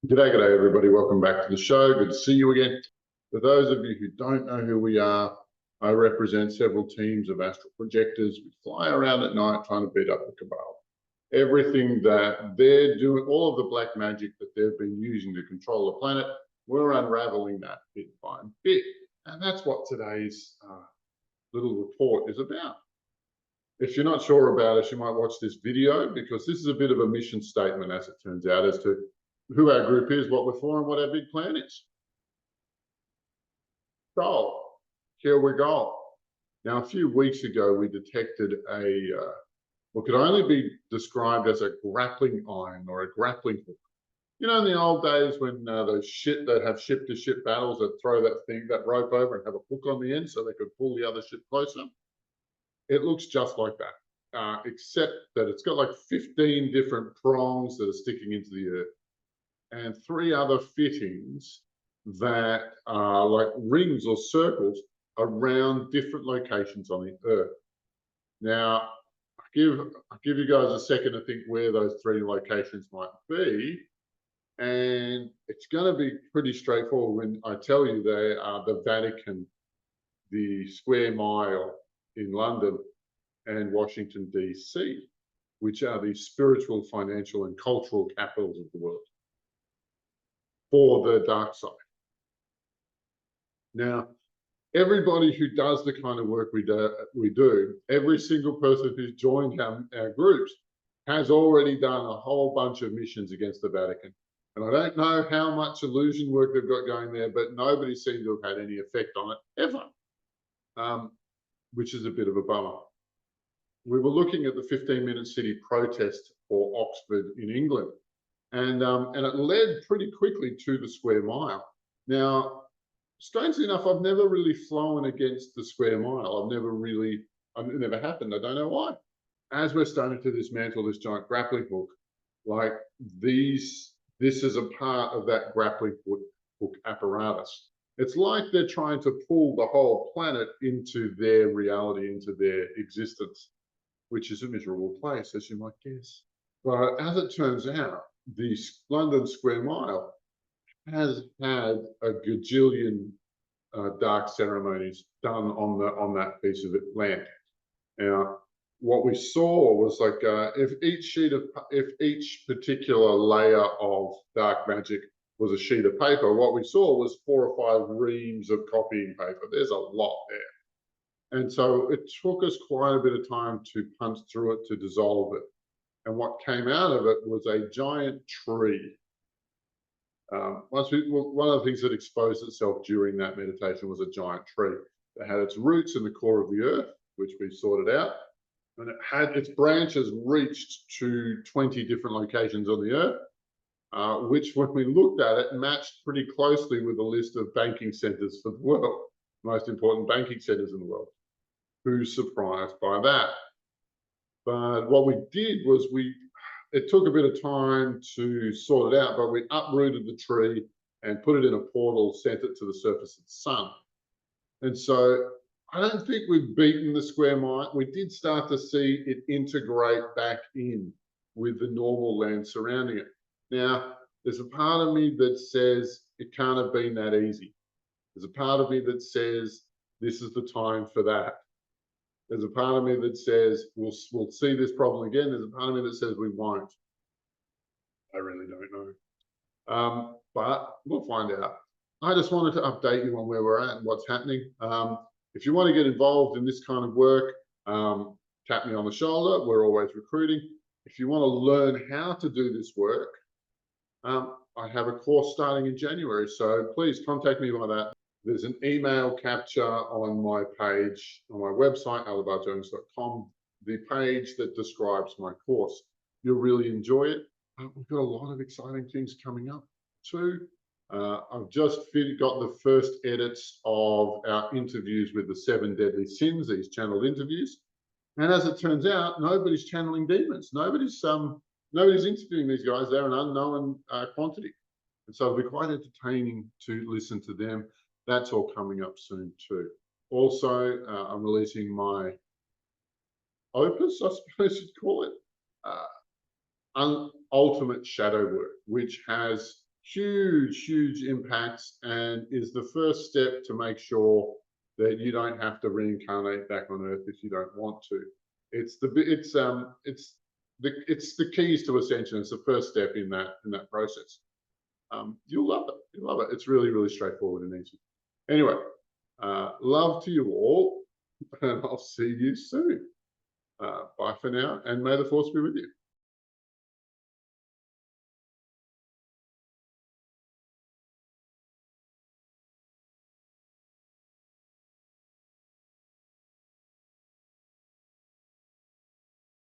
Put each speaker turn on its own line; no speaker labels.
G'day everybody. Welcome back to the show. Good to see you again. For those of you who don't know who we are, I represent several teams of astral projectors. We fly around at night trying to beat up the cabal. Everything that they're doing, all of the black magic that they've been using to control the planet, we're unraveling that bit by bit. And that's what today's little report is about. If you're not sure about us, you might watch this video because this is a bit of a mission statement, as it turns out, as to who our group is, what we're for, and what our big plan is. So, here we go. Now, a few weeks ago, we detected what could only be described as a grappling iron or a grappling hook. You know, in the old days when those that have ship-to-ship battles that throw that rope over and have a hook on the end so they could pull the other ship closer. It looks just like that, except that it's got like 15 different prongs that are sticking into the earth, and 3 other fittings that are like rings or circles around different locations on the earth. Now, I'll give you guys a second to think where those 3 locations might be, and it's going to be pretty straightforward when I tell you they are the Vatican, the Square Mile in London, and Washington, D.C., which are the spiritual, financial, and cultural capitals of the world for the dark side. Now, everybody who does the kind of work we do, every single person who's joined our groups has already done a whole bunch of missions against the Vatican. And I don't know how much illusion work they've got going there, but nobody seemed to have had any effect on it ever, which is a bit of a bummer. We were looking at the 15-minute city protest for Oxford in England, and it led pretty quickly to the Square Mile. Now, strangely enough, I've never really flown against the Square Mile. It never happened. I don't know why. As we're starting to dismantle this giant grappling hook, like this is a part of that grappling hook apparatus. It's like they're trying to pull the whole planet into their reality, into their existence, which is a miserable place, as you might guess. But as it turns out, the London Square Mile has had a gajillion dark ceremonies done on that piece of land. Now, what we saw was like if each particular layer of dark magic was a sheet of paper, what we saw was 4 or 5 reams of copying paper. There's a lot there. And so it took us quite a bit of time to punch through it, to dissolve it. And what came out of it was a giant tree. One of the things that exposed itself during that meditation was a giant tree that had its roots in the core of the earth, which we sorted out. And it had its branches reached to 20 different locations on the earth, which when we looked at it, matched pretty closely with a list of banking centers for the world, most important banking centers in the world. Who's surprised by that? But what we did was it took a bit of time to sort it out, but we uprooted the tree and put it in a portal, sent it to the surface of the sun. And so I don't think we've beaten the Square Mile. We did start to see it integrate back in with the normal land surrounding it. Now, there's a part of me that says it can't have been that easy. There's a part of me that says this is the time for that. There's a part of me that says we'll see this problem again. There's a part of me that says we won't. I really don't know. But we'll find out. I just wanted to update you on where we're at and what's happening. If you want to get involved in this kind of work, tap me on the shoulder. We're always recruiting. If you want to learn how to do this work, I have a course starting in January. So please contact me by that. There's an email capture on my page, on my website, alabarjones.com, the page that describes my course. You'll really enjoy it. We've got a lot of exciting things coming up too. I've just got the first edits of our interviews with the 7 deadly sins, these channeled interviews. And as it turns out, nobody's channeling demons. Nobody's interviewing these guys. They're an unknown quantity. And so it'll be quite entertaining to listen to them. That's all coming up soon too. Also, I'm releasing my opus, I suppose you'd call it, ultimate shadow work, which has huge impacts, and is the first step to make sure that you don't have to reincarnate back on Earth if you don't want to. It's the keys to ascension. It's the first step in that process. You'll love it. You'll love it. It's really straightforward and easy. Anyway, love to you all, and I'll see you soon. Bye for now, and may the force be with you.